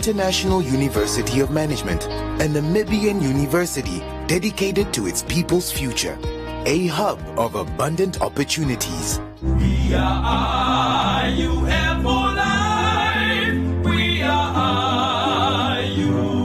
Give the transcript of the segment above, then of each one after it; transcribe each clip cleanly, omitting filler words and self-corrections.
International University of Management, a Namibian university dedicated to its people's future, a hub of abundant opportunities. We are IUL for life. We are IUL.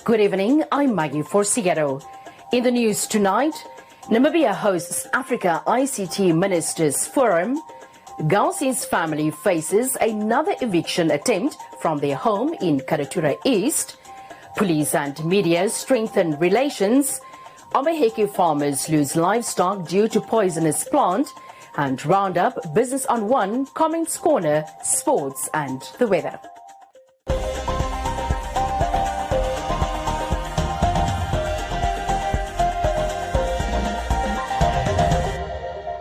Good evening, I'm Maggie Forciero. In the news tonight, Namibia hosts Africa ICT Ministers Forum. Gausi's family faces another eviction attempt from their home in Karatura East. Police and media strengthen relations. Omaheke farmers lose livestock due to poisonous plant. And Roundup Business on One, Comments Corner, Sports and the Weather.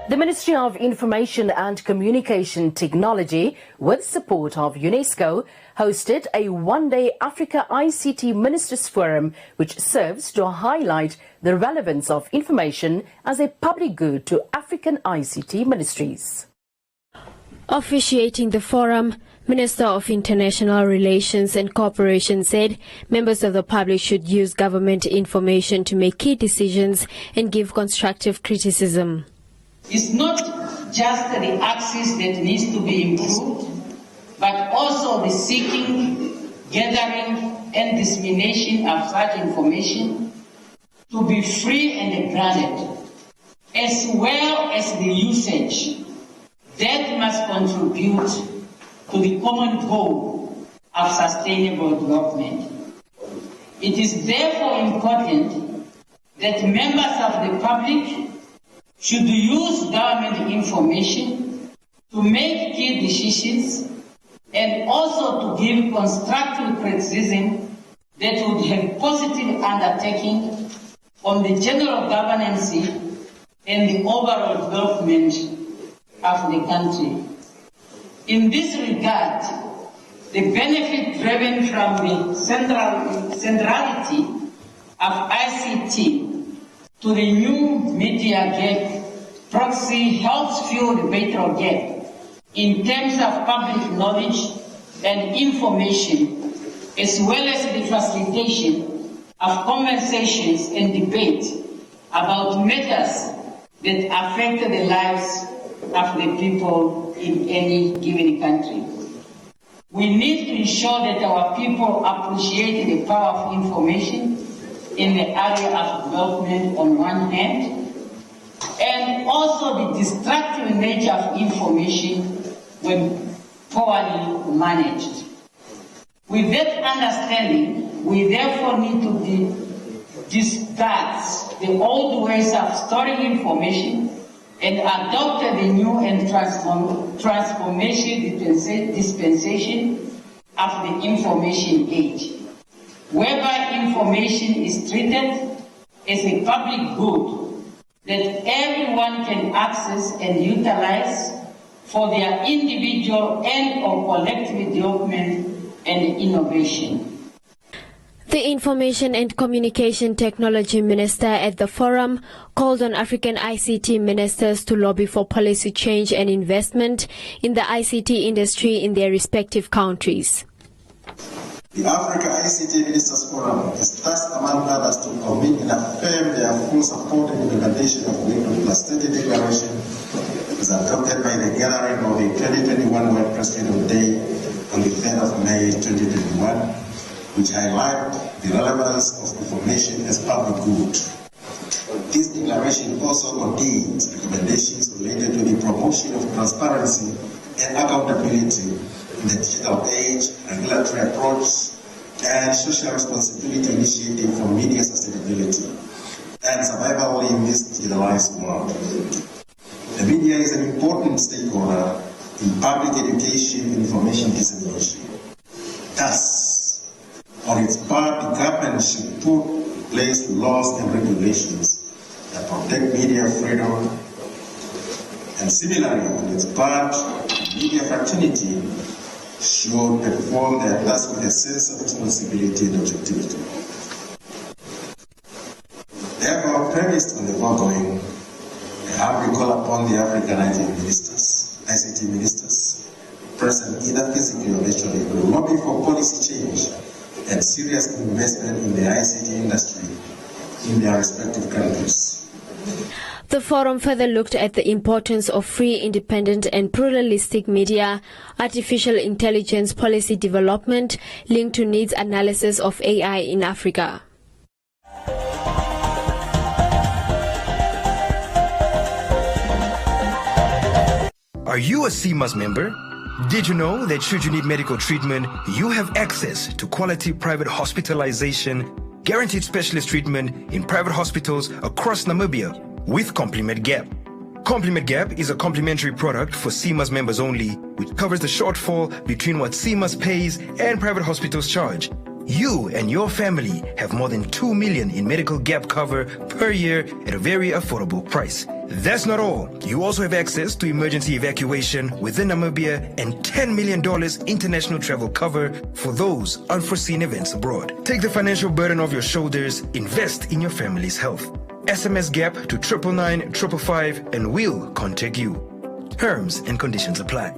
The Ministry of Information and Communication Technology, with support of UNESCO, hosted a one-day Africa ICT Ministers Forum, which serves to highlight the relevance of information as a public good to African ICT ministries. Officiating the forum, Minister of International Relations and Cooperation said members of the public should use government information to make key decisions and give constructive criticism. It's not just the access that needs to be improved, but also the seeking, gathering, and dissemination of such information to be free and granted, as well as the usage that must contribute to the common goal of sustainable development. It is therefore important that members of the public should use government information to make key decisions and also to give constructive criticism that would have positive undertaking on the general governance and the overall development of the country. In this regard, the benefit driven from the centrality of ICT to the new media gap proxy helps fill the vital gap in terms of public knowledge and information, as well as the facilitation of conversations and debate about matters that affect the lives of the people in any given country. We need to ensure that our people appreciate the power of information in the area of development on one hand, and also the destructive nature of information when poorly managed. With that understanding, we therefore need to discard the old ways of storing information and adopt the new and transformation dispensation of the information age, whereby information is treated as a public good that everyone can access and utilize for their individual and or collective development and innovation. The Information and Communication Technology Minister at the forum called on African ICT ministers to lobby for policy change and investment in the ICT industry in their respective countries. The Africa ICT Ministers Forum is tasked, among others, to commit and affirm their full support and implementation of the 2030 Declaration as adopted by the gathering of the 2021 World Press Freedom Day on the 3rd of May 2021, which highlight the relevance of information as public good. This declaration also contains recommendations related to the promotion of transparency and accountability in the digital age, regulatory approach, and social responsibility initiative for media sustainability and survival in this digitalized world. The media is an important stakeholder in public education and information dissemination. Thus, on its part, the government should put in place laws and regulations that protect media freedom, and similarly, on its part, media fraternity should perform their task with a sense of responsibility and objectivity. Therefore, premised on the foregoing, I humbly call upon the African ICT ministers, present either physically or virtually, to lobby for policy change and serious investment in the ICT industry in their respective countries. The forum further looked at the importance of free, independent and pluralistic media, artificial intelligence policy development linked to needs analysis of AI in Africa. Are you a CMAS member? Did you know that should you need medical treatment, you have access to quality private hospitalization, guaranteed specialist treatment in private hospitals across Namibia with Compliment Gap? Compliment Gap is a complimentary product for CMAS members only, which covers the shortfall between what CMAS pays and private hospitals charge. You and your family have more than 2 million in medical gap cover per year at a very affordable price. That's not all. You also have access to emergency evacuation within Namibia and $10 million international travel cover for those unforeseen events abroad. Take the financial burden off your shoulders. Invest in your family's health. SMS GAP to 999 555 and we'll contact you. Terms and conditions apply.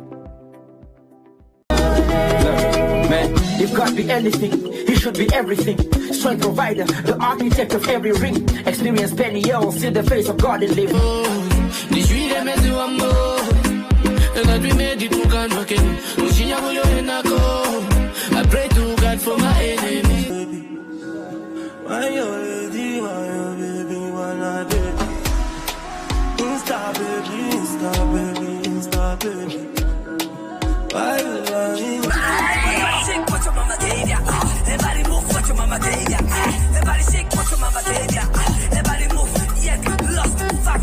Man, you can't be anything, he should be everything. Strength provider, the architect of every ring. Experience penny years, see the face of God and live. I pray to God for my enemy. Why you ready, why you baby, why baby? Insta baby, Insta baby. Why you lying? Shake what your mama gave ya. Everybody move what your mama gave ya. Everybody shake what your mama gave ya. Everybody move, yeah, lost, fuck.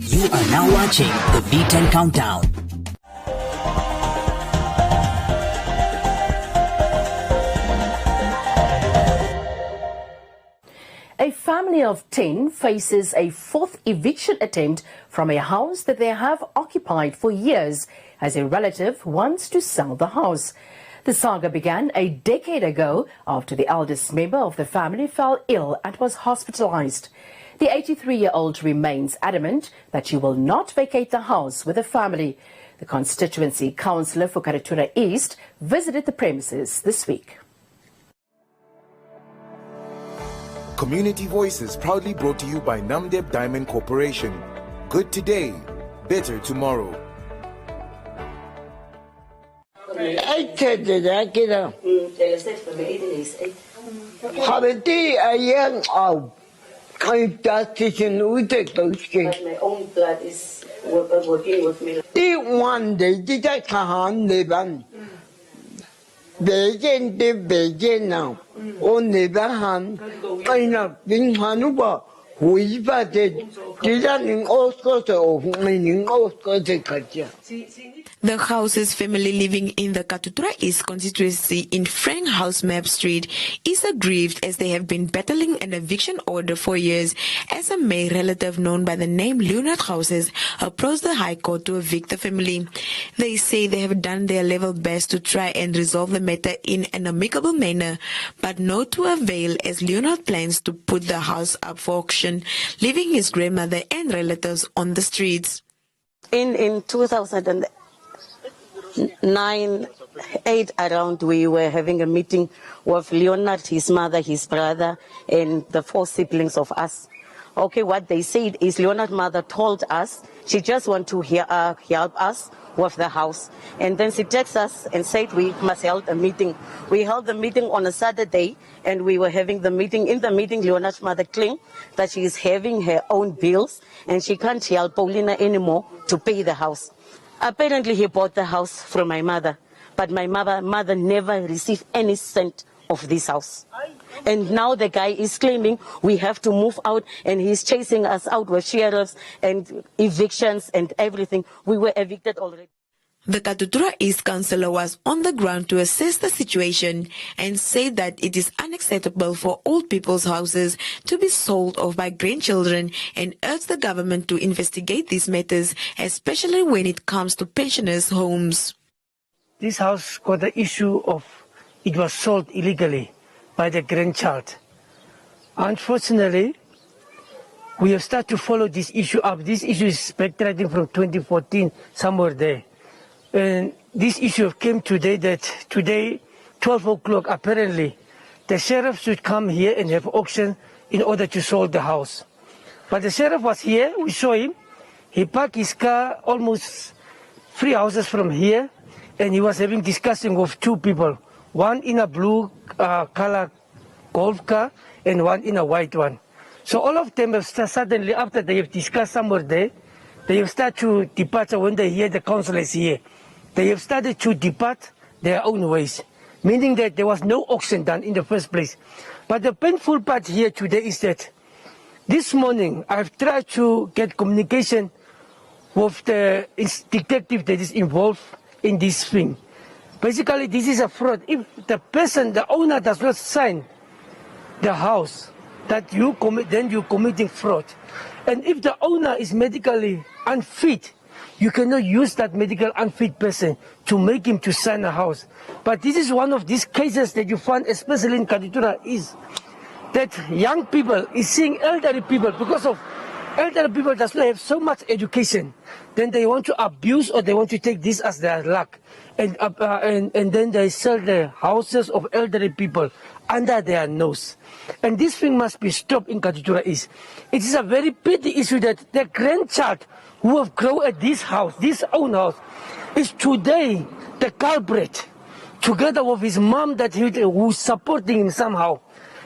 You are now watching the V10 Countdown. A family of 10 faces a fourth eviction attempt from a house that they have occupied for years as a relative wants to sell the house. The saga began a decade ago after the eldest member of the family fell ill and was hospitalized. The 83-year-old remains adamant that she will not vacate the house with the family. The constituency councillor for Karatura East visited the premises this week. Community Voices proudly brought to you by Namdeb Diamond Corporation. Good today, better tomorrow. My own blood is working with me. The house's family living in the Katutura East constituency in Frank House Map Street is aggrieved as they have been battling an eviction order for years as a male relative known by the name Leonard Houses approached the High Court to evict the family. They say they have done their level best to try and resolve the matter in an amicable manner, but no to avail as Leonard plans to put the house up for auction, leaving his grandmother and relatives on the streets. In 2008 around, we were having a meeting with Leonard, his mother, his brother, and the 4 siblings of us. Okay, what they said is Leonard's mother told us she just want to help us with the house. And then she texted us and said we must hold a meeting. We held the meeting on a Saturday, and we were having the meeting. In the meeting, Leonard's mother claimed that she is having her own bills and she can't help Paulina anymore to pay the house. Apparently, he bought the house from my mother, but my mother never received any cent of this house. And now the guy is claiming we have to move out, and he's chasing us out with sheriffs and evictions and everything. We were evicted already. The Katutura East Councillor was on the ground to assess the situation and said that it is unacceptable for old people's houses to be sold off by grandchildren, and urged the government to investigate these matters, especially when it comes to pensioners' homes. This house got the issue of it was sold illegally by the grandchild. Unfortunately, we have started to follow this issue up. This issue is backtracking from 2014, somewhere there. And this issue came today, that today, 12 o'clock, apparently, the sheriff should come here and have auction in order to sell the house. But the sheriff was here, we saw him. He parked his car almost 3 houses from here, and he was having discussion with two people, one in a blue color golf car and one in a white one. So all of them have suddenly, after they have discussed somewhere there, they have started to depart when they hear the council is here. They have started to depart their own ways, meaning that there was no auction done in the first place. But the painful part here today is that this morning I've tried to get communication with the detective that is involved in this thing. Basically, this is a fraud. If the person, the owner, does not sign the house, that then you're committing fraud. And if the owner is medically unfit, you cannot use that medical unfit person to make him to sign a house. But this is one of these cases that you find, especially in Katutura, is that young people is seeing elderly people, because of elderly people does not have so much education, then they want to abuse, or they want to take this as their luck. And then they sell the houses of elderly people under their nose. And this thing must be stopped in Katutura East. It is a very pity issue that the grandchild who have grown at this house, this own house, is today the culprit, together with his mom who's supporting him somehow.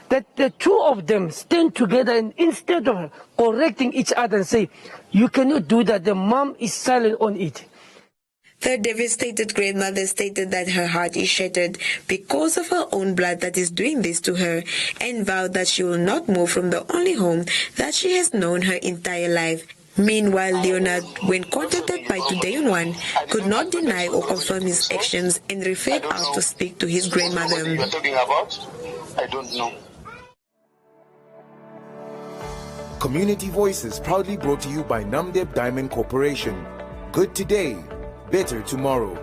That the two of them stand together, and instead of correcting each other and say, you cannot do that, the mom is silent on it. The devastated grandmother stated that her heart is shattered because of her own blood that is doing this to her, and vowed that she will not move from the only home that she has known her entire life. Meanwhile, Leonard, when contacted by Today on One, could not deny or confirm his actions and referred out to speak to his grandmother. What you are talking about? I don't know. Community Voices proudly brought to you by Namdeb Diamond Corporation. Good today, better tomorrow.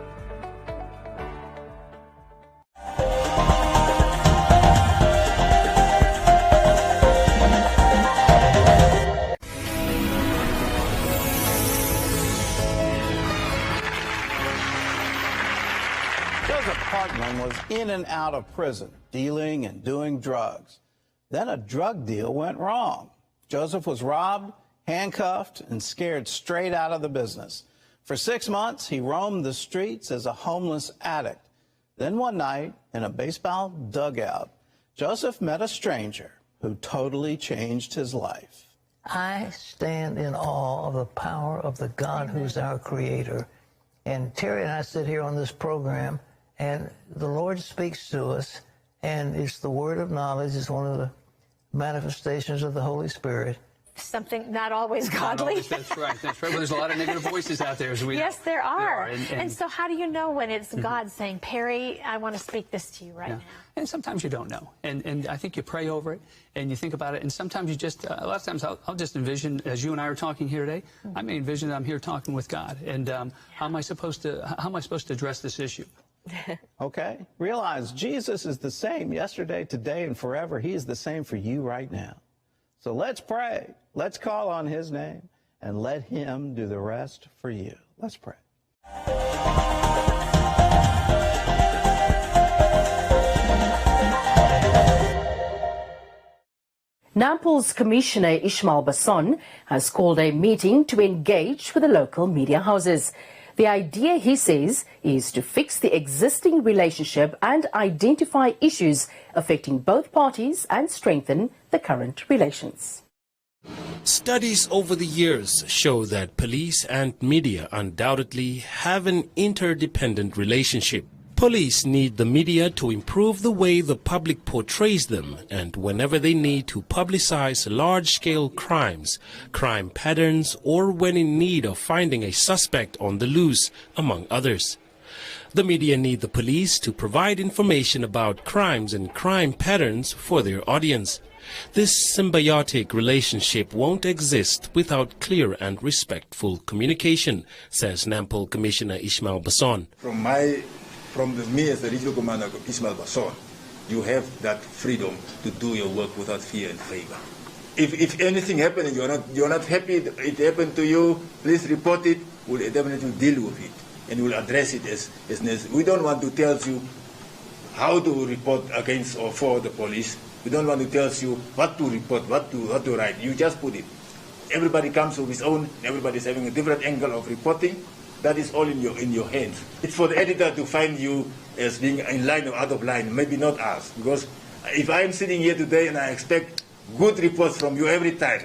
Joseph Hartman was in and out of prison, dealing and doing drugs. Then a drug deal went wrong. Joseph was robbed, handcuffed, and scared straight out of the business. For 6 months, he roamed the streets as a homeless addict. Then one night, in a baseball dugout, Joseph met a stranger who totally changed his life. I stand in awe of the power of the God who's our creator. And Terry and I sit here on this program, and the Lord speaks to us, and it's the word of knowledge. It's one of the manifestations of the Holy Spirit. Something not always godly. Not always, that's right. Well, there's a lot of negative voices out there. Yes, there are. And so how do you know when it's God saying, Perry, I want to speak this to you right now? And sometimes you don't know. And I think you pray over it and you think about it. And sometimes you just, a lot of times I'll just envision, as you and I are talking here today, I may envision that I'm here talking with God. And how am I supposed to address this issue? Okay? Realize Jesus is the same yesterday, today, and forever. He is the same for you right now. So let's pray. Let's call on his name and let him do the rest for you. Let's pray. Nampol's Commissioner Ishmael Basson has called a meeting to engage with the local media houses. The idea, he says, is to fix the existing relationship and identify issues affecting both parties and strengthen the current relations. Studies over the years show that police and media undoubtedly have an interdependent relationship. Police need the media to improve the way the public portrays them, and whenever they need to publicize large-scale crimes, crime patterns, or when in need of finding a suspect on the loose, among others. The media need the police to provide information about crimes and crime patterns for their audience. This symbiotic relationship won't exist without clear and respectful communication, says Nampol Commissioner Ismail Basson. From me as the regional commander, Ismail Basson, you have that freedom to do your work without fear and favor. If anything happens and you're not happy it happened to you, please report it. We'll definitely deal with it and we'll address it as necessary. We don't want to tell you how to report against or for the police. We don't want to tell you what to report, what to write. You just put it. Everybody comes with his own. Everybody's having a different angle of reporting. That is all in your hands. It's for the editor to find you as being in line or out of line, maybe not us. Because if I'm sitting here today and I expect good reports from you every time,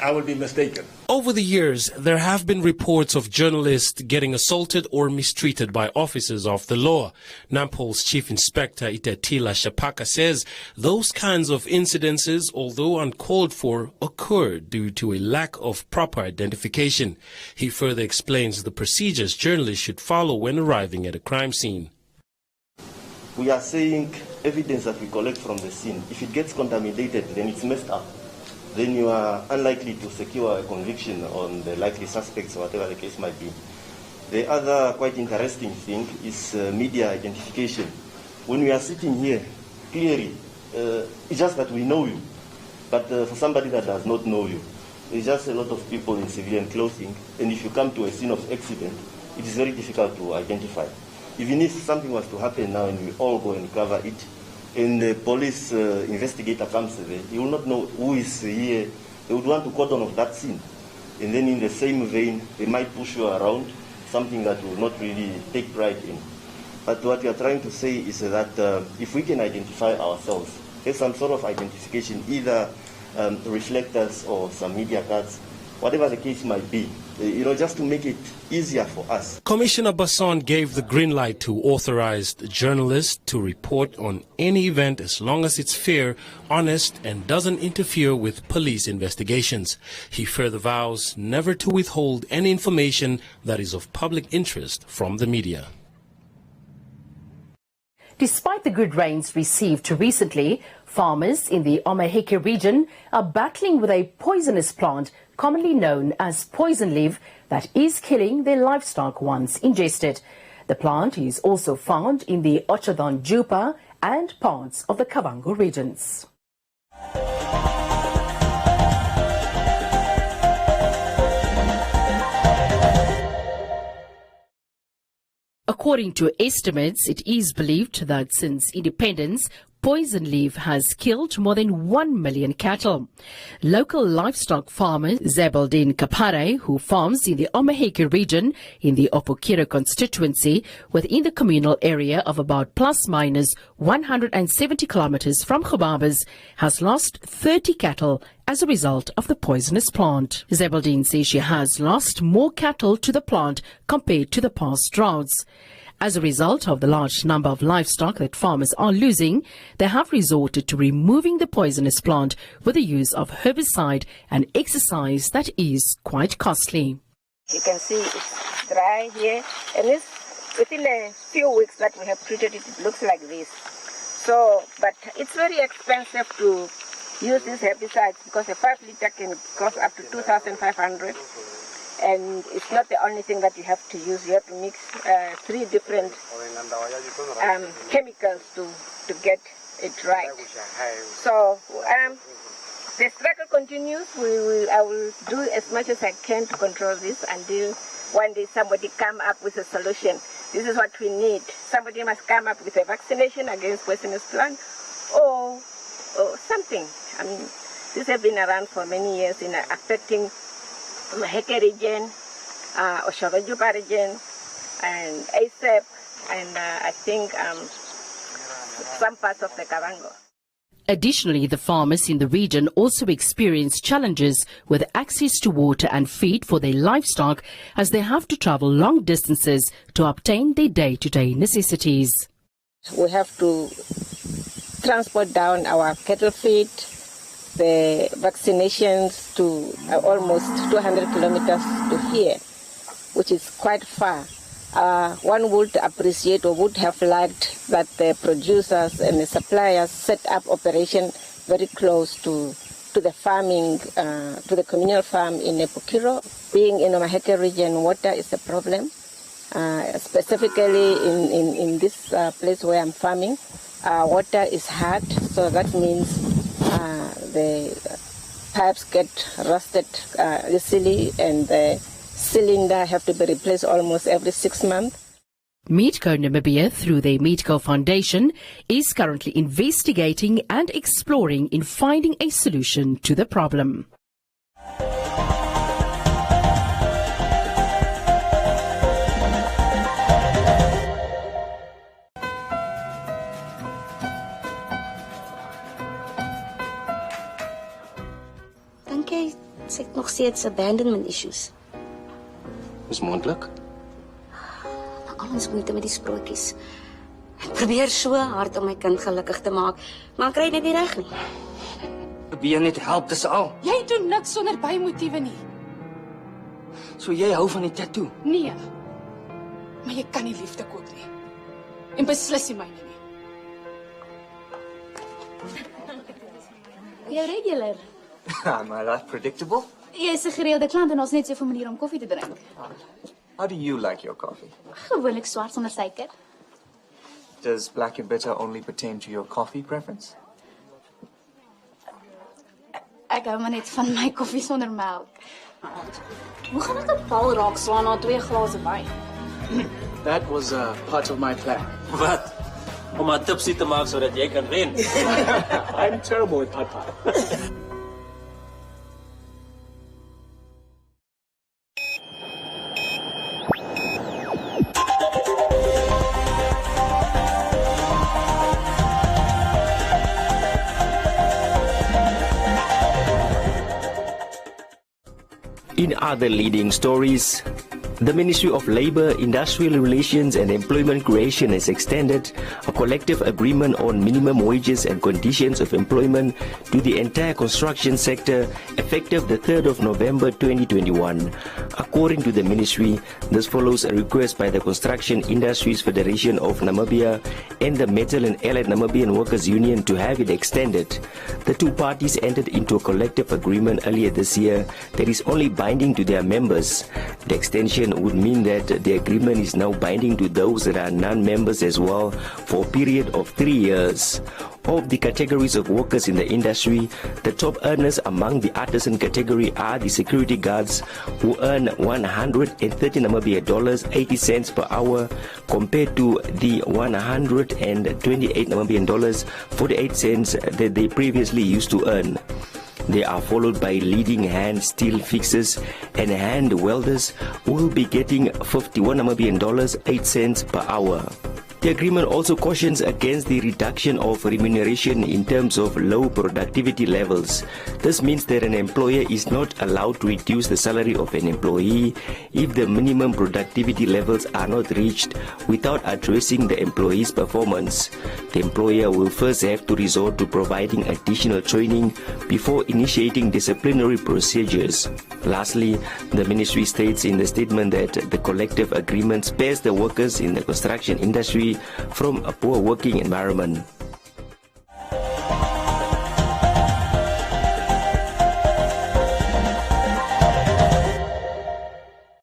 I will be mistaken. Over the years, there have been reports of journalists getting assaulted or mistreated by officers of the law. Nampol's Chief Inspector Itetila Shapaka says those kinds of incidences, although uncalled for, occur due to a lack of proper identification. He further explains the procedures journalists should follow when arriving at a crime scene. We are saying evidence that we collect from the scene, if it gets contaminated, then it's messed up. Then you are unlikely to secure a conviction on the likely suspects, whatever the case might be. The other quite interesting thing is media identification. When we are sitting here, clearly, it's just that we know you. But for somebody that does not know you, there's just a lot of people in civilian clothing, and if you come to a scene of accident, it is very difficult to identify. Even if something was to happen now and we all go and cover it, and the police investigator comes there, he will not know who is here. They would want to cordon off that scene. And then in the same vein, they might push you around, something that will not really take pride in. But what we are trying to say is that if we can identify ourselves, have some sort of identification, either reflectors or some media cards, whatever the case might be, just to make it easier for us. Commissioner Basson gave the green light to authorized journalists to report on any event as long as it's fair, honest, and doesn't interfere with police investigations. He further vows never to withhold any information that is of public interest from the media. Despite the good rains received recently, farmers in the Omaheke region are battling with a poisonous plant commonly known as poison leaf that is killing their livestock once ingested. The plant is also found in the Ochadon Jupa and parts of the Kavango regions. According to estimates, it is believed that since independence, poison leaf has killed more than 1 million cattle. Local livestock farmer Zebeldin Kapare, who farms in the Omaheke region in the Opokiro constituency within the communal area of about plus minus 170 kilometers from Khubabas, has lost 30 cattle as a result of the poisonous plant. Zebeldin says she has lost more cattle to the plant compared to the past droughts. As a result of the large number of livestock that farmers are losing, they have resorted to removing the poisonous plant with the use of herbicide, an exercise that is quite costly. You can see it's dry here, and it's within a few weeks that we have treated it, it looks like this. So, but it's very expensive to use these herbicides because a 5 liter can cost up to 2,500. And it's not the only thing that you have to use. You have to mix 3 different chemicals to get it right. So the struggle continues. I will do as much as I can to control this until one day somebody come up with a solution. This is what we need. Somebody must come up with a vaccination against poisonous plant or something. I mean, these have been around for many years in affecting Omaheke region, Oshoga-Jupa region, and ASAP, and I think some parts of the Kavango. Additionally, the farmers in the region also experience challenges with access to water and feed for their livestock as they have to travel long distances to obtain their day-to-day necessities. We have to transport down our cattle feed, the vaccinations to almost 200 kilometers to here, which is quite far. One would appreciate or would have liked that the producers and the suppliers set up operation very close to the farming, to the communal farm in Epukiro. Being in the Maheke region, water is a problem. Specifically in this place where I'm farming, water is hard, so that means the pipes get rusted easily, and the cylinder have to be replaced almost every 6 months. Meatco Namibia, through their Meatco Foundation, is currently investigating and exploring in finding a solution to the problem. Dink jy sy het nog steeds abandonment issues? Is moontlik. Al ons moeite met die sprootjies. Ek probeer so hard om my kind gelukkig te maak, maar ek kry dit net nie reg nie. Probeer net help, dis al. Jy doen niks sonder bymotiewe nie. So jy hou van die tattoo? Nee. Maar jy kan nie liefde koop nie. En beslis nie myne nie. Jy regular. Am I that predictable? Jy is 'n gereelde klant en ons net so 'n manier om koffie te drink. How do you like your coffee? Gewoonlik swart sonder suiker. Does black and bitter only pertain to your coffee preference? Ek hou maar net van my koffie sonder melk. Hoe gaan ek 'n bal raak slaan na 2 glase wyn? That was part of my plan. Wat? Om haar tipsy te maak sodat jy kan wen. I'm terrible with pie. In other leading stories, the Ministry of Labour, Industrial Relations and Employment Creation has extended a collective agreement on minimum wages and conditions of employment to the entire construction sector effective the 3rd of November 2021. According to the ministry, this follows a request by the Construction Industries Federation of Namibia and the Metal and Allied Namibian Workers Union to have it extended. The two parties entered into a collective agreement earlier this year that is only binding to their members. The extension would mean that the agreement is now binding to those that are non-members as well for a period of 3 years. Of the categories of workers in the industry, the top earners among the artisan category are the security guards, who earn $130 Namibia dollars 80 cents per hour compared to the $128 Namibian dollars 48 cents that they previously used to earn. They are followed by leading hand steel fixers and hand welders, who will be getting $51 Namibian dollars 8 cents per hour. The agreement also cautions against the reduction of remuneration in terms of low productivity levels. This means that an employer is not allowed to reduce the salary of an employee if the minimum productivity levels are not reached without addressing the employee's performance. The employer will first have to resort to providing additional training before initiating disciplinary procedures. Lastly, the ministry states in the statement that the collective agreement spares the workers in the construction industry from a poor working environment.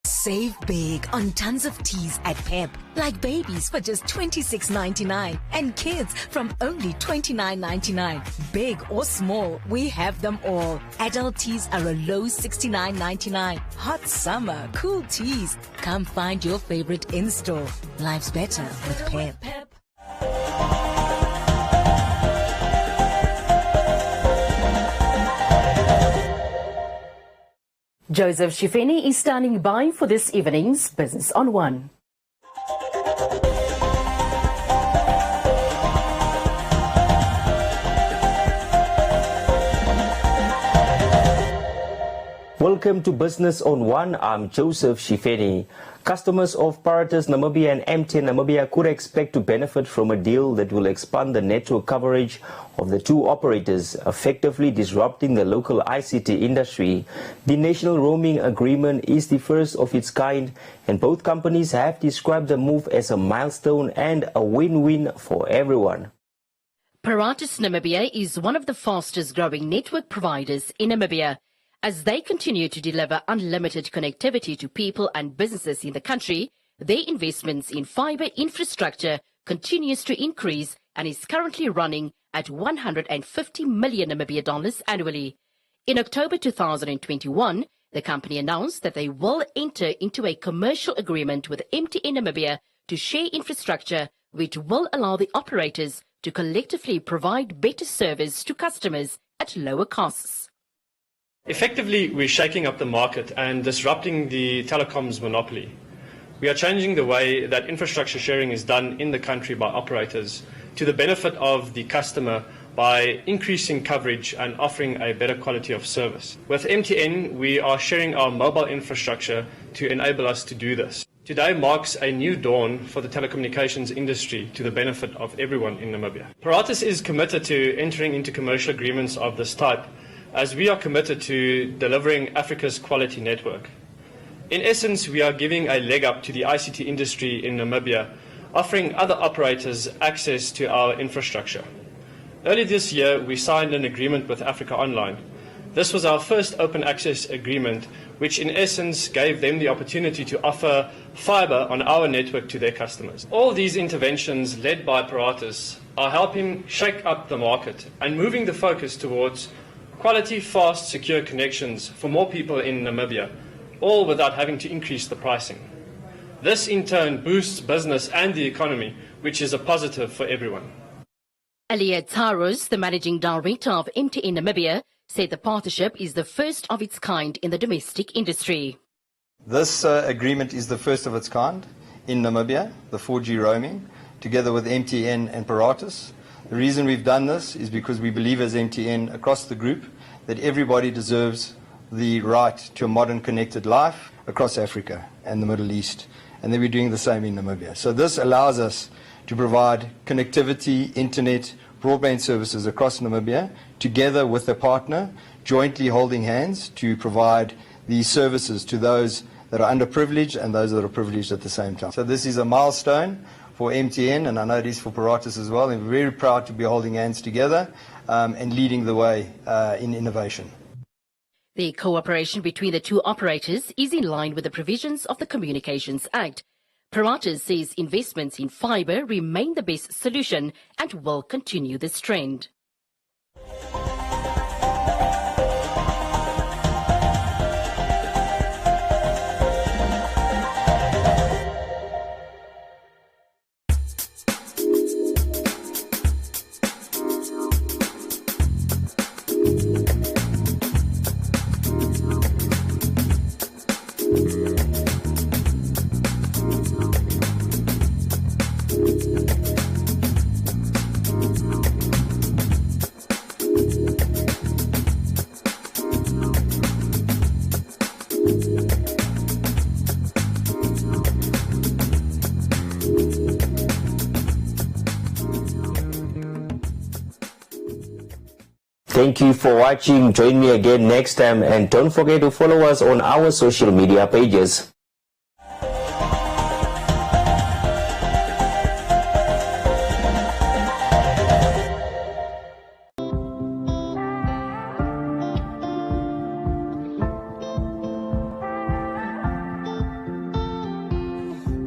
Save big on tons of teas at Pep, like babies for just $26.99 and kids from only $29.99. Big or small, we have them all. Adult teas are a low $69.99. Hot summer, cool teas. Come find your favorite in-store. Life's better with Pep. Joseph Shifeni is standing by for this evening's Business on One. Well, Welcome to Business on One. I'm Joseph Shifeni. Customers of Paratus Namibia and MTN Namibia could expect to benefit from a deal that will expand the network coverage of the two operators, effectively disrupting the local ICT industry. The national roaming agreement is the first of its kind, and both companies have described the move as a milestone and a win-win for everyone. Paratus Namibia is one of the fastest growing network providers in Namibia. As they continue to deliver unlimited connectivity to people and businesses in the country, their investments in fiber infrastructure continues to increase and is currently running at 150 million Namibia dollars annually. In October 2021, the company announced that they will enter into a commercial agreement with MTN Namibia to share infrastructure, which will allow the operators to collectively provide better service to customers at lower costs. Effectively, we're shaking up the market and disrupting the telecoms monopoly. We are changing the way that infrastructure sharing is done in the country by operators to the benefit of the customer by increasing coverage and offering a better quality of service. With MTN, we are sharing our mobile infrastructure to enable us to do this. Today marks a new dawn for the telecommunications industry to the benefit of everyone in Namibia. Paratus is committed to entering into commercial agreements of this type, as we are committed to delivering Africa's quality network. In essence, we are giving a leg up to the ICT industry in Namibia, offering other operators access to our infrastructure. Early this year, we signed an agreement with Africa Online. This was our first open access agreement, which in essence gave them the opportunity to offer fiber on our network to their customers. All these interventions led by Paratus are helping shake up the market and moving the focus towards quality, fast, secure connections for more people in Namibia, all without having to increase the pricing. This in turn boosts business and the economy, which is a positive for everyone. Alia Taros, the managing director of MTN Namibia, said the partnership is the first of its kind in the domestic industry. This agreement is the first of its kind in Namibia, the 4G roaming, together with MTN and Paratus. The reason we've done this is because we believe as MTN across the group that everybody deserves the right to a modern connected life across Africa and the Middle East, and that we're doing the same in Namibia. So this allows us to provide connectivity, internet, broadband services across Namibia, together with a partner, jointly holding hands to provide these services to those that are underprivileged and those that are privileged at the same time. So this is a milestone for MTN, and I know it is for Paratus as well, and we're very proud to be holding hands together and leading the way in innovation. The cooperation between the two operators is in line with the provisions of the Communications Act. Paratus says investments in fibre remain the best solution and will continue this trend. Thank you for watching. Join me again next time, and don't forget to follow us on our social media pages.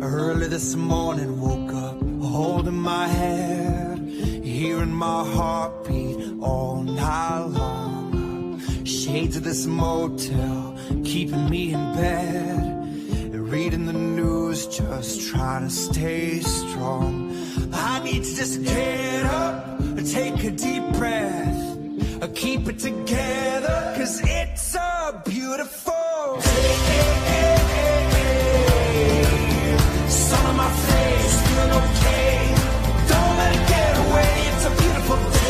Early this morning, woke up holding my head, hearing my heartbeat all night long. Shades of this motel keeping me in bed, reading the news, just trying to stay strong. I need to just get up, take a deep breath, keep it together, 'cause it's a beautiful day. Sun on my face, feeling okay. Don't let it get away, it's a beautiful day.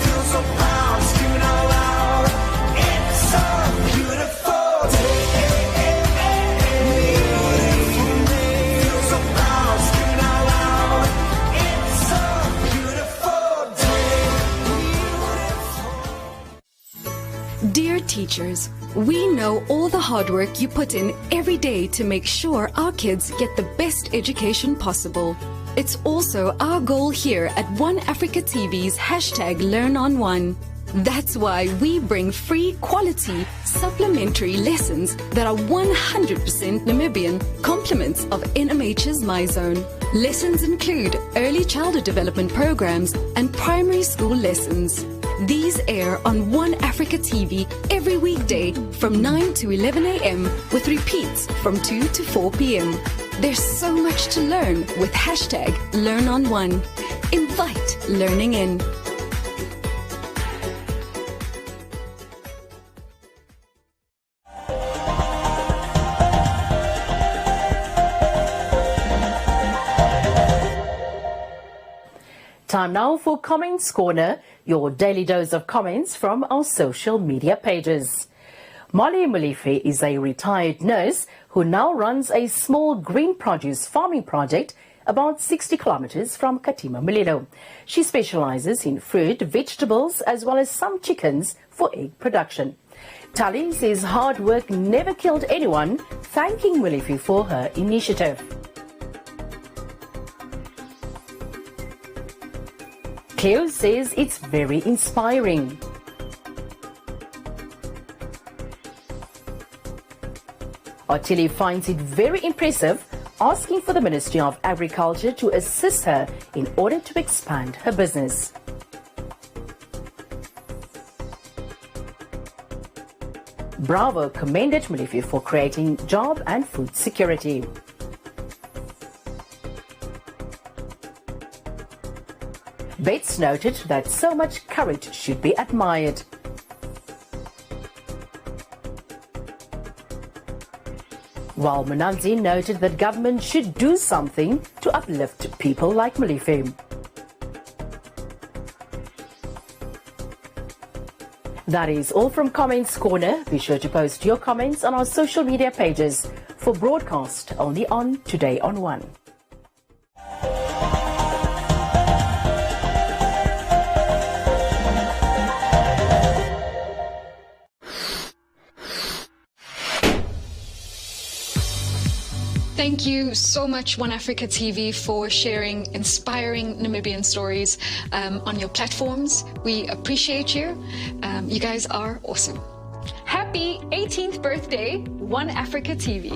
Feel so proud, screaming out loud. teachers. We know all the hard work you put in every day to make sure our kids get the best education possible. It's also our goal here at One Africa TV's #LearnOnOne. That's why we bring free quality supplementary lessons that are 100% Namibian, compliments of NMH's MyZone. Lessons include early childhood development programs and primary school lessons. These air on One Africa TV every weekday from 9 to 11 a.m. with repeats from 2 to 4 p.m. There's so much to learn with #LearnOnOne. Invite learning in. Time now for Comments Corner, your daily dose of comments from our social media pages. Molly Molefe is a retired nurse who now runs a small green produce farming project about 60 kilometers from Katima Mulilo. She specializes in fruit, vegetables, as well as some chickens for egg production. Tali says hard work never killed anyone, thanking Molefe for her initiative. Cleo says it's very inspiring. Otili finds it very impressive, asking for the Ministry of Agriculture to assist her in order to expand her business. Bravo commended Molefe for creating job and food security. Bates noted that so much courage should be admired. While Munanzi noted that government should do something to uplift people like Molefe. That is all from Comments Corner. Be sure to post your comments on our social media pages for broadcast only on Today on One. Thank you so much, One Africa TV, for sharing inspiring Namibian stories on your platforms. We appreciate you. You guys are awesome. Happy 18th birthday, One Africa TV.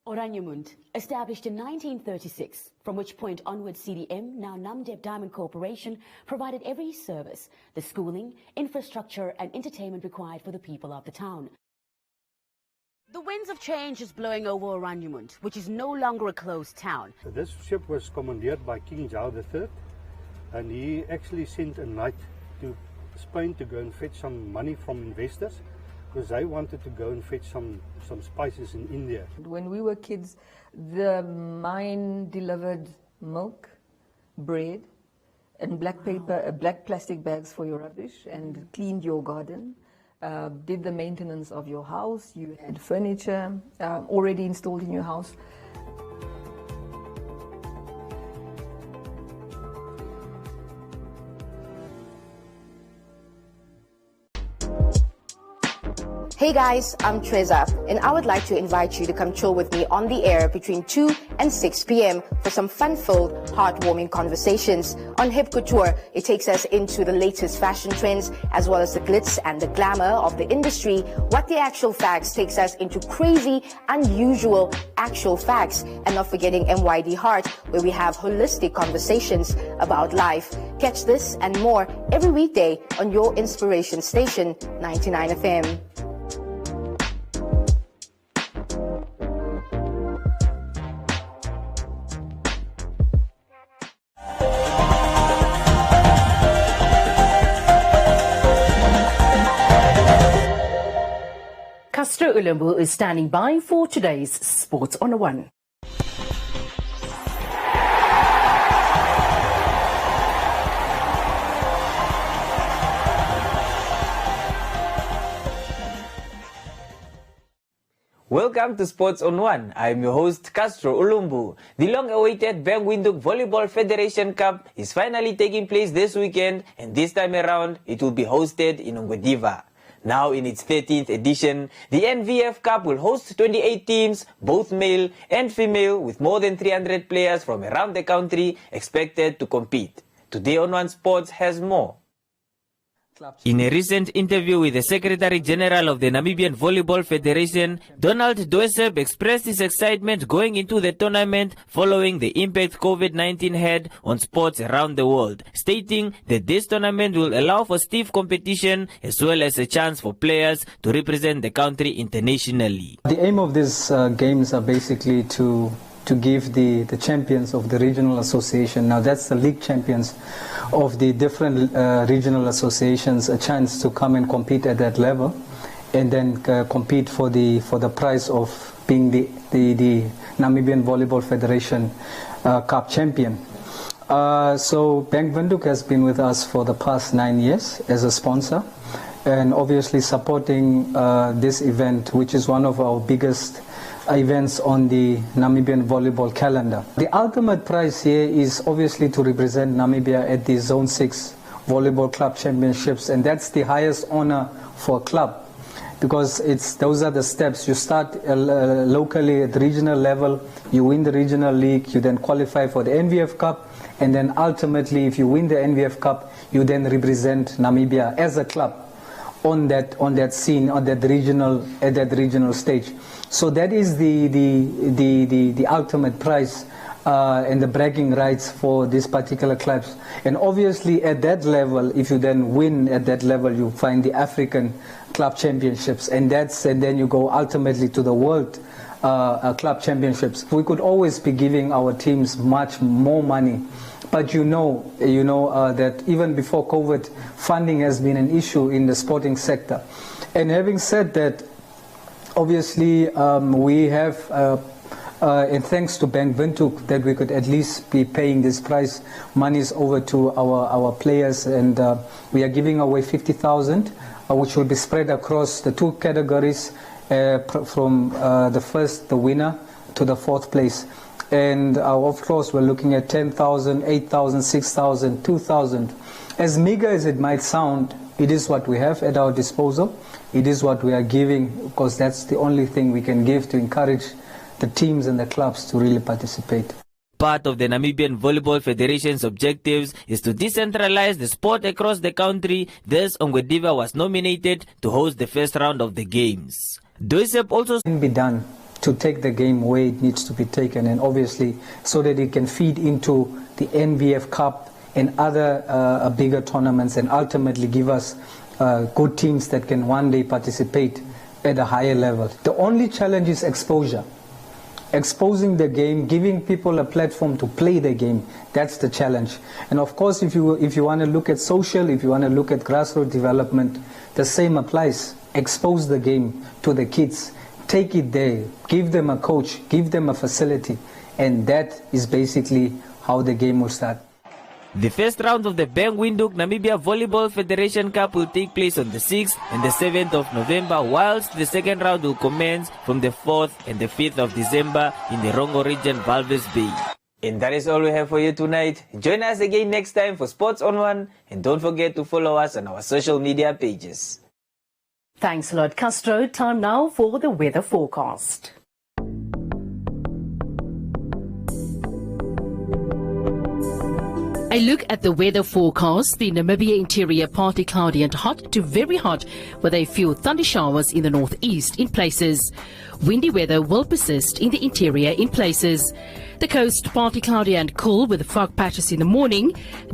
Oraniemund, established in 1936, from which point onwards CDM, now Namdeb Diamond Corporation, provided every service, the schooling, infrastructure and entertainment required for the people of the town. The winds of change is blowing over Oraniemund, which is no longer a closed town. This ship was commandeered by King Jao III, and he actually sent a knight to Spain to go and fetch some money from investors, because they wanted to go and fetch some spices in India. When we were kids, the mine delivered milk, bread, and black paper, black plastic bags for your rubbish, and cleaned your garden, did the maintenance of your house. You had furniture already installed in your house. Hey guys, I'm Treza, and I would like to invite you to come chill with me on the air between 2 and 6 p.m. for some fun-filled, heartwarming conversations. On Hip Couture, it takes us into the latest fashion trends, as well as the glitz and the glamour of the industry. What the Actual Facts takes us into crazy, unusual actual facts, and not forgetting MYD Heart, where we have holistic conversations about life. Catch this and more every weekday on your inspiration station, 99 FM. Castro Ulumbu is standing by for today's Sports on One. Welcome to Sports on One. I'm your host, Castro Ulumbu. The long-awaited Bang Windhoek Volleyball Federation Cup is finally taking place this weekend, and this time around, it will be hosted in Ongwediva. Now in its 13th edition, the NVF Cup will host 28 teams, both male and female, with more than 300 players from around the country expected to compete. Today on One Sports has more. In a recent interview with the Secretary General of the Namibian Volleyball Federation, Donald Doeseb expressed his excitement going into the tournament following the impact COVID-19 had on sports around the world, stating that this tournament will allow for stiff competition as well as a chance for players to represent the country internationally. The aim of these games are basically to give the champions of the regional association, now that's the league champions of the different regional associations, a chance to come and compete at that level and then compete for the prize of being the Namibian Volleyball Federation Cup champion. So Bang Windhoek has been with us for the past 9 years as a sponsor and obviously supporting this event, which is one of our biggest events on the Namibian volleyball calendar. The ultimate prize here is obviously to represent Namibia at the Zone 6 Volleyball Club Championships, and that's the highest honor for a club because those are the steps. You start locally at the regional level, you win the regional league, you then qualify for the NVF Cup, and then ultimately if you win the NVF Cup, you then represent Namibia as a club on that scene, at that regional stage. So that is the ultimate prize and the bragging rights for these particular clubs. And obviously at that level, if you then win at that level, you find the African Club Championships, and then you go ultimately to the World Club Championships. We could always be giving our teams much more money, but you know that even before COVID, funding has been an issue in the sporting sector. And having said that, obviously we have, and thanks to Bang Windhoek, that we could at least be paying this prize monies over to our players, and we are giving away 50,000, which will be spread across the two categories, from the winner to the fourth place. And of course we're looking at 10,000, 8,000, 6,000, 2,000. As meager as it might sound, it is what we have at our disposal. It is what we are giving because that's the only thing we can give to encourage the teams and the clubs to really participate. Part of the Namibian Volleyball Federation's objectives is to decentralize the sport across the country. Thus, Ongwediva was nominated to host the first round of the games. Doisep also can be done to take the game where it needs to be taken, and obviously so that it can feed into the NVF Cup and other bigger tournaments, and ultimately give us good teams that can one day participate at a higher level. The only challenge is exposure. Exposing the game, giving people a platform to play the game, that's the challenge. And of course, if you want to look at social, if you want to look at grassroots development, the same applies. Expose the game to the kids. Take it there, give them a coach, give them a facility, and that is basically how the game will start. The first round of the Bang Windhoek Namibia Volleyball Federation Cup will take place on the 6th and the 7th of November, whilst the second round will commence from the 4th and the 5th of December in the Rongo region, Walvis Bay. And that is all we have for you tonight. Join us again next time for Sports on One, and don't forget to follow us on our social media pages. Thanks a lot, Castro. Time now for the weather forecast. A look at the weather forecast. The Namibia interior partly cloudy and hot to very hot, with a few thunder showers in the northeast in places. Windy weather will persist in the interior in places. The coast partly cloudy and cool with fog patches in the morning.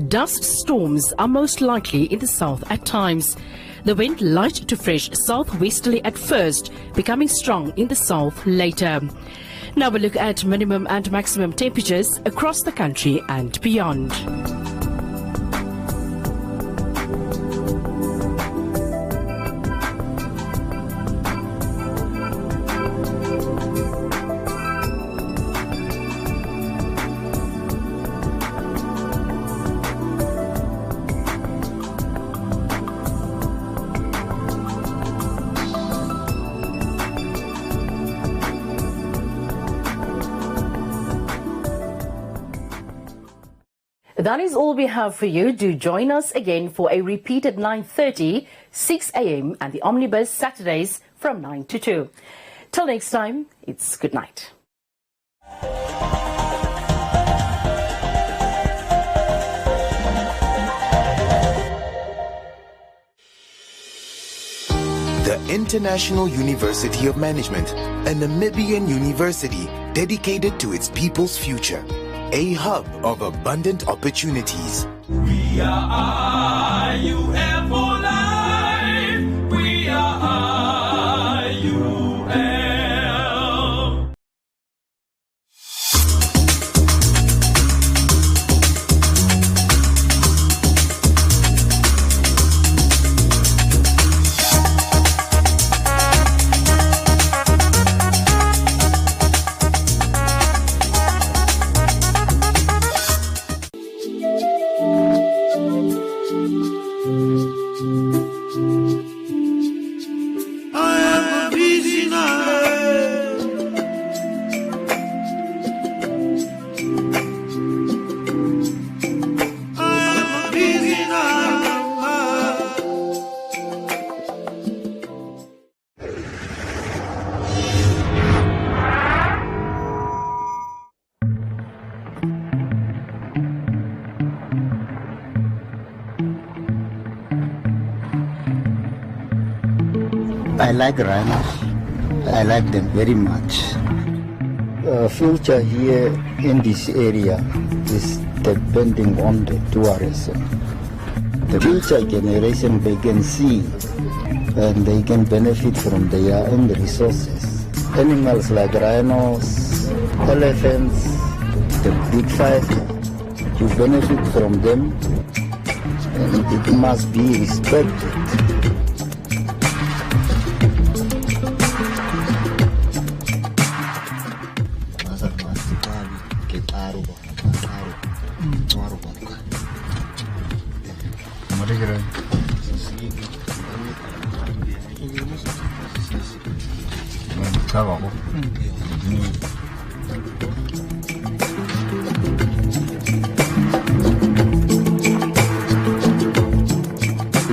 Dust storms are most likely in the south at times. The wind light to fresh southwesterly at first, becoming strong in the south later. Now we look at minimum and maximum temperatures across the country and beyond. That is all we have for you. Do join us again for a repeat at 9:30, 6 a.m. and the Omnibus Saturdays from 9 to 2. Till next time, it's good night. The International University of Management, a Namibian university dedicated to its people's future, a hub of abundant opportunities. We are IUM for life. We are IUM. I like rhinos. I like them very much. Future here in this area is depending on the tourism. The future generation, they can see and they can benefit from their own resources. Animals like rhinos, elephants, the big five, you benefit from them and it must be respected.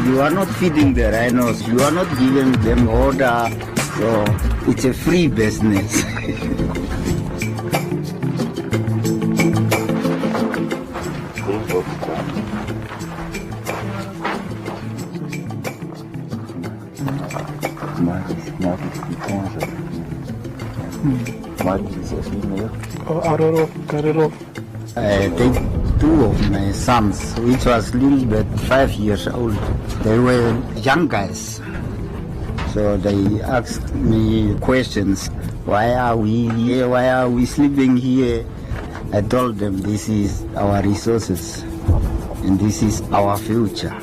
You are not feeding the rhinos, you are not giving them order, so it's a free business. I take two of my sons, which was little bit 5 years old. They were young guys. So they asked me questions. Why are we here? Why are we sleeping here? I told them this is our resources and this is our future.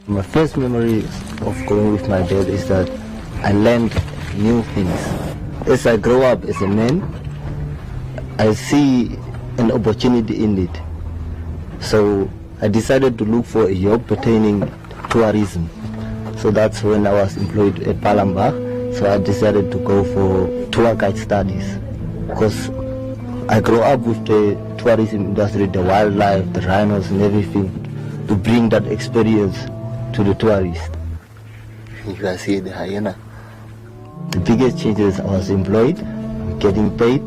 My first memory of going with my dad is that I learned new things. As I grow up as a man, I see an opportunity in it. So I decided to look for a job pertaining tourism. So that's when I was employed at Palamba. So I decided to go for tour guide studies. Because I grew up with the tourism industry, the wildlife, the rhinos and everything, to bring that experience to the tourists. You can see the hyena. The biggest change is I was employed, getting paid,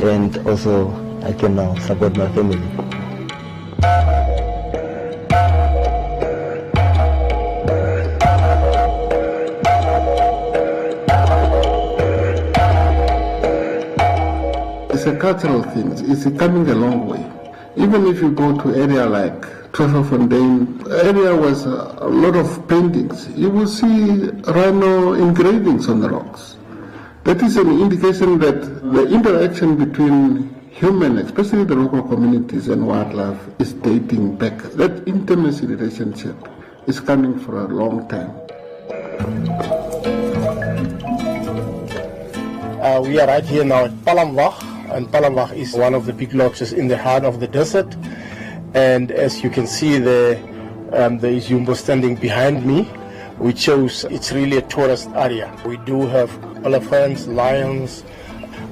and also I can now support my family. It's a cultural thing. It's coming a long way. Even if you go to area like Tweefontein, area was a lot of paintings. You will see rhino engravings on the rocks. That is an indication that the interaction between human, especially the local communities and wildlife, is dating back. That intimacy relationship is coming for a long time. We are right here now at Palambach, and Palambach is one of the big lodges in the heart of the desert. And as you can see there is Jumbo standing behind me, which shows it's really a tourist area. We do have elephants, lions,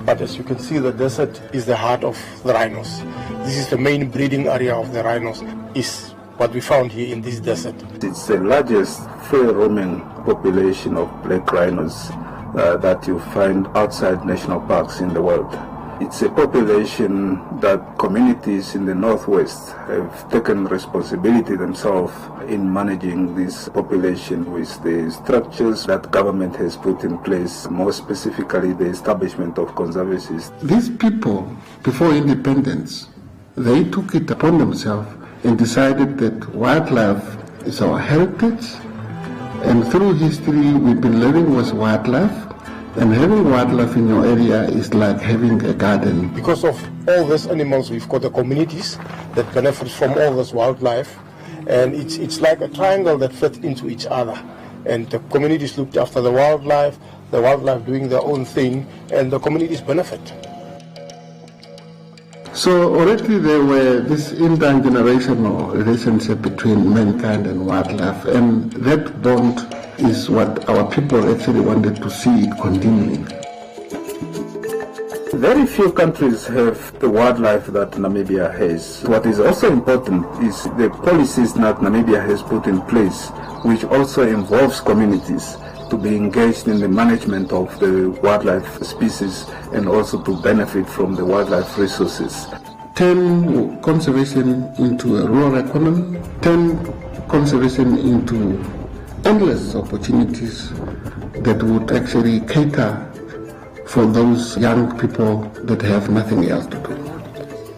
but as you can see, the desert is the heart of the rhinos. This is the main breeding area of the rhinos, is what we found here in this desert. It's the largest free-roaming population of black rhinos that you find outside national parks in the world. It's a population that communities in the northwest have taken responsibility themselves in managing this population with the structures that government has put in place, more specifically the establishment of conservancies. These people, before independence, they took it upon themselves and decided that wildlife is our heritage, and through history we've been living with wildlife. And having wildlife in your area is like having a garden. Because of all these animals, we've got the communities that benefit from all this wildlife, and it's like a triangle that fits into each other. And the communities looked after the wildlife doing their own thing, and the communities benefit. So already there were this intergenerational relationship between mankind and wildlife, and that bond is what our people actually wanted to see it continuing. Very few countries have the wildlife that Namibia has. What is also important is the policies that Namibia has put in place, which also involves communities to be engaged in the management of the wildlife species and also to benefit from the wildlife resources. Turn conservation into a rural economy, turn conservation into endless opportunities that would actually cater for those young people that have nothing else to do.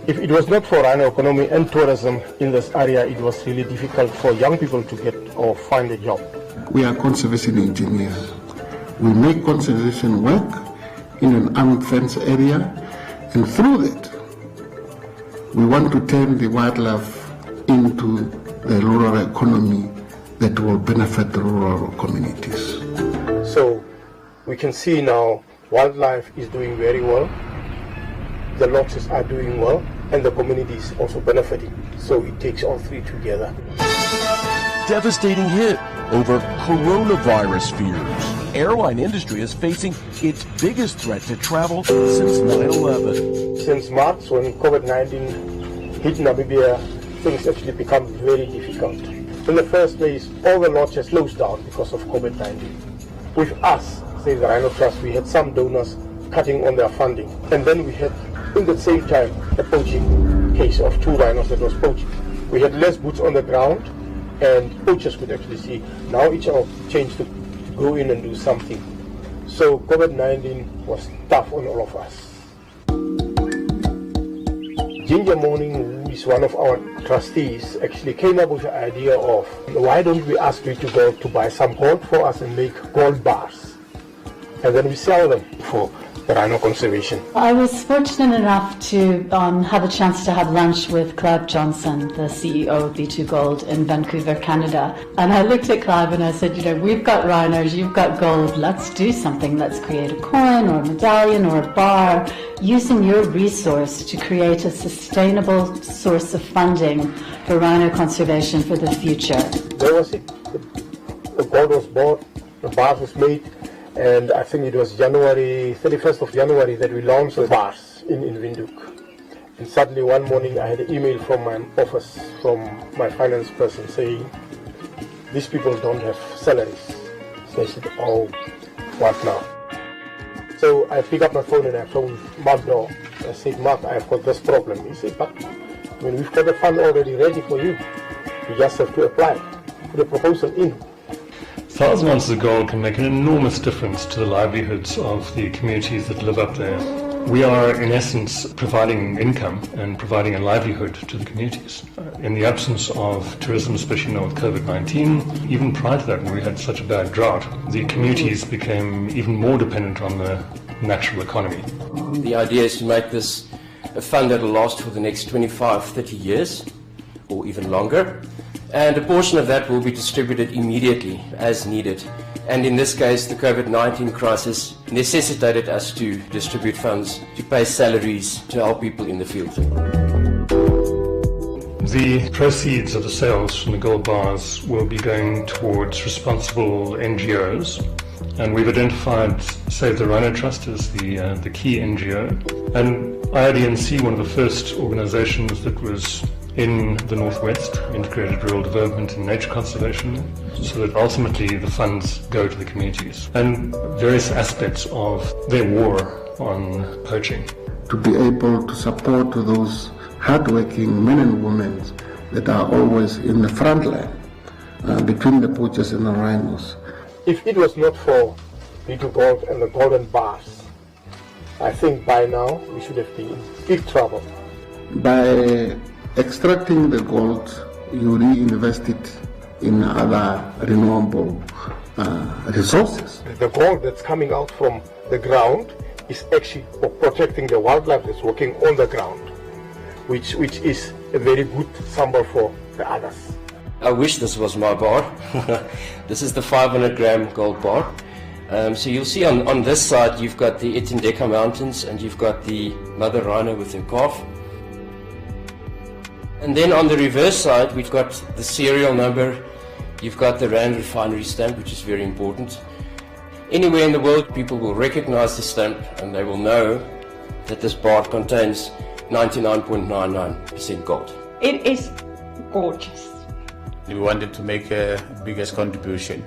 If it was not for rhino economy and tourism in this area, it was really difficult for young people to get or find a job. We are conservation engineers. We make conservation work in an unfenced area, and through that, we want to turn the wildlife into the rural economy that will benefit the rural communities. So we can see now wildlife is doing very well, the lodges are doing well, and the community is also benefiting. So it takes all three together. Devastating hit over coronavirus fears. Airline industry is facing its biggest threat to travel since 9/11. Since March, when COVID-19 hit Namibia, things actually become very difficult. In the first place, all the lodges closed down because of COVID-19. With us, say the Rhino Trust, we had some donors cutting on their funding. And then we had, in the same time, a poaching case of 2 rhinos that was poached. We had less boots on the ground, and poachers could actually see. Now it's all changed to go in and do something. So COVID-19 was tough on all of us. Ginger Morning, who is one of our trustees, actually came up with the idea of, why don't we ask you to go to buy some gold for us and make gold bars, and then we sell them for the rhino conservation. I was fortunate enough to have a chance to have lunch with Clive Johnson, the CEO of B2 Gold in Vancouver, Canada. And I looked at Clive and I said, we've got rhinos, you've got gold, let's do something. Let's create a coin or a medallion or a bar using your resource to create a sustainable source of funding for rhino conservation for the future. There was it. The gold was bought, the bars was made, and I think it was 31st of January that we launched the bars in Windhoek. And suddenly one morning I had an email from my office, from my finance person, saying, these people don't have salaries. So I said, oh, what now? So I picked up my phone and I phoned Mark Daw. I said, Mark, I've got this problem. He said, but we've got the fund already ready for you. You just have to apply, put a proposal in. 1,000 ounces of gold can make an enormous difference to the livelihoods of the communities that live up there. We are, in essence, providing income and providing a livelihood to the communities. In the absence of tourism, especially now with COVID-19, even prior to that, when we had such a bad drought, the communities became even more dependent on the natural economy. The idea is to make this a fund that will last for the next 25, 30 years, or even longer. And a portion of that will be distributed immediately as needed. And in this case, the COVID-19 crisis necessitated us to distribute funds to pay salaries to our people in the field. The proceeds of the sales from the gold bars will be going towards responsible NGOs. And we've identified Save the Rhino Trust as the key NGO. And IRDNC, one of the first organizations that was in the Northwest, integrated rural development and nature conservation, so that ultimately the funds go to the communities and various aspects of their war on poaching. To be able to support those hardworking men and women that are always in the front line between the poachers and the rhinos. If it was not for B2 Gold and the golden bars, I think by now we should have been in big trouble. By extracting the gold, you reinvest it in other renewable resources. The gold that's coming out from the ground is actually protecting the wildlife that's working on the ground, which is a very good symbol for the others. I wish this was my bar. This is the 500 gram gold bar. So you'll see on this side you've got the Itindeka Mountains and you've got the mother rhino with her calf. And then on the reverse side we've got the serial number, you've got the Rand Refinery stamp, which is very important. Anywhere in the world people will recognize the stamp and they will know that this bar contains 99.99% gold. It is gorgeous. We wanted to make a biggest contribution,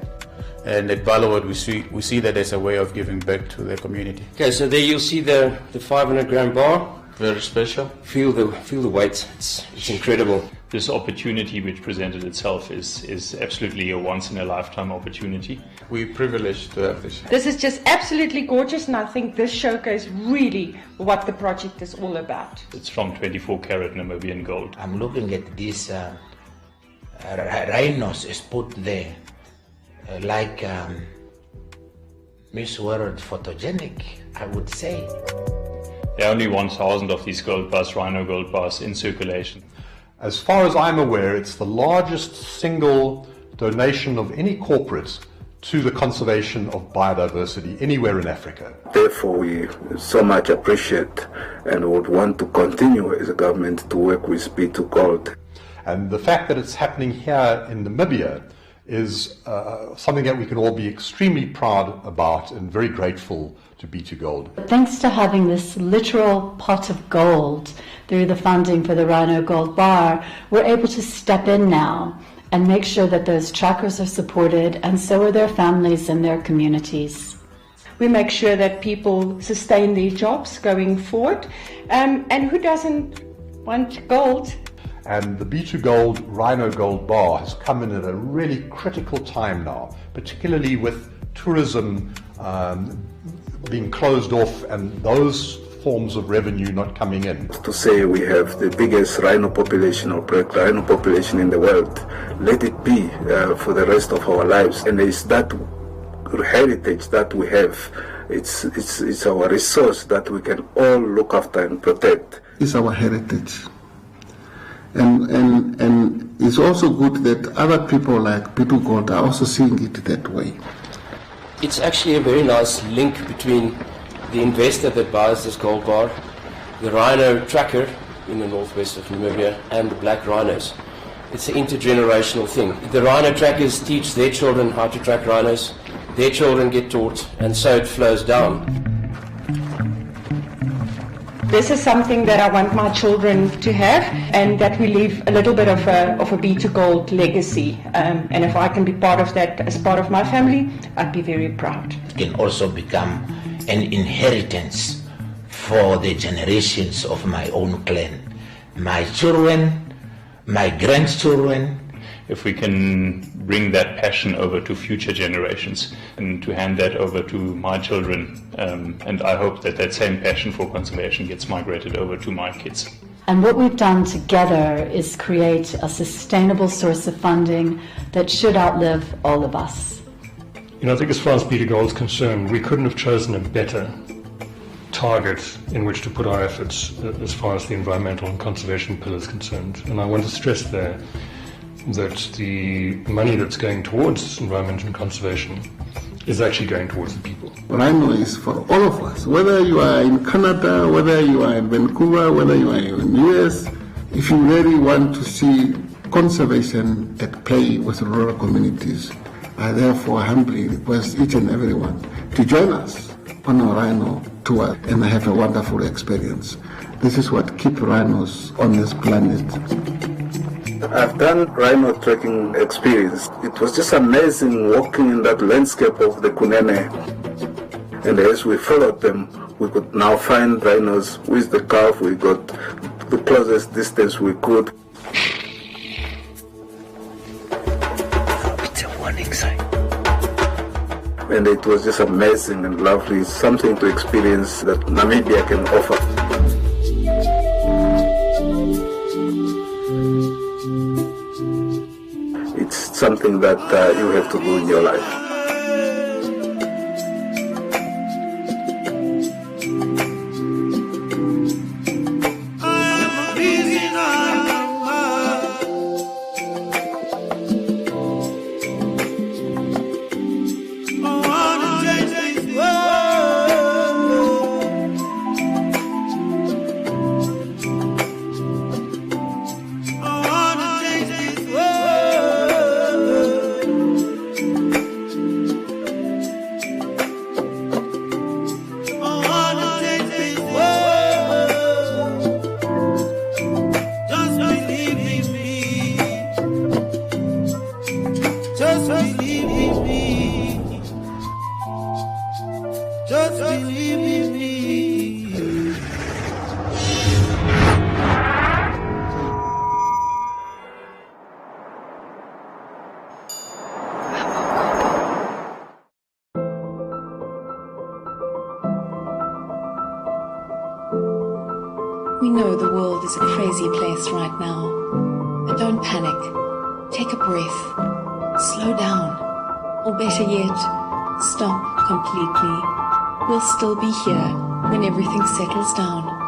and at Ballowwood we see that as a way of giving back to the community. Okay, so there you'll see the 500 gram bar. Very special. Feel the weight. It's incredible. This opportunity which presented itself is absolutely a once in a lifetime opportunity. We're privileged to have this. This is just absolutely gorgeous, and I think this showcase really what the project is all about. It's from 24 karat Namibian gold. I'm looking at these rhinos is put there like Miss World photogenic, I would say. There are only 1,000 of these gold bars, rhino gold bars, in circulation. As far as I'm aware, it's the largest single donation of any corporate to the conservation of biodiversity anywhere in Africa. Therefore, we so much appreciate and would want to continue as a government to work with B2 Gold. And the fact that it's happening here in Namibia is something that we can all be extremely proud about and very grateful to B2 Gold. Thanks to having this literal pot of gold through the funding for the Rhino Gold Bar, we're able to step in now and make sure that those trackers are supported, and so are their families and their communities. We make sure that people sustain their jobs going forward, and who doesn't want gold? And the B2 Gold Rhino Gold Bar has come in at a really critical time now, particularly with tourism being closed off and those forms of revenue not coming in. To say we have the biggest rhino population or black rhino population in the world, let it be for the rest of our lives. And it's that heritage that we have, it's our resource that we can all look after and protect. It's our heritage. And it's also good that other people like B2 Gold are also seeing it that way. It's actually a very nice link between the investor that buys this gold bar, the rhino tracker in the northwest of Namibia, and the black rhinos. It's an intergenerational thing. The rhino trackers teach their children how to track rhinos, their children get taught, and so it flows down. This is something that I want my children to have, and that we leave a little bit of a B2 Gold legacy. And if I can be part of that as part of my family, I'd be very proud. It can also become an inheritance for the generations of my own clan. My children, my grandchildren. If we can bring that passion over to future generations and to hand that over to my children, and I hope that that same passion for conservation gets migrated over to my kids. And what we've done together is create a sustainable source of funding that should outlive all of us. You know, I think as far as B2 Gold is concerned, we couldn't have chosen a better target in which to put our efforts as far as the environmental and conservation pillar is concerned. And I want to stress there that the money that's going towards environment and conservation is actually going towards the people. Rhino is for all of us, whether you are in Canada, whether you are in Vancouver, whether you are in the US. If you really want to see conservation at play with rural communities, I therefore humbly request each and everyone to join us on our Rhino tour and have a wonderful experience. This is what keeps rhinos on this planet. I've done rhino trekking experience. It was just amazing walking in that landscape of the Kunene. And as we followed them, we could now find rhinos with the calf. We got the closest distance we could. It's a warning sign. And it was just amazing and lovely, something to experience that Namibia can offer. It's something that you have to do in your life. We know the world is a crazy place right now, but don't panic. Take a breath, slow down, or better yet, stop completely. We'll still be here when everything settles down.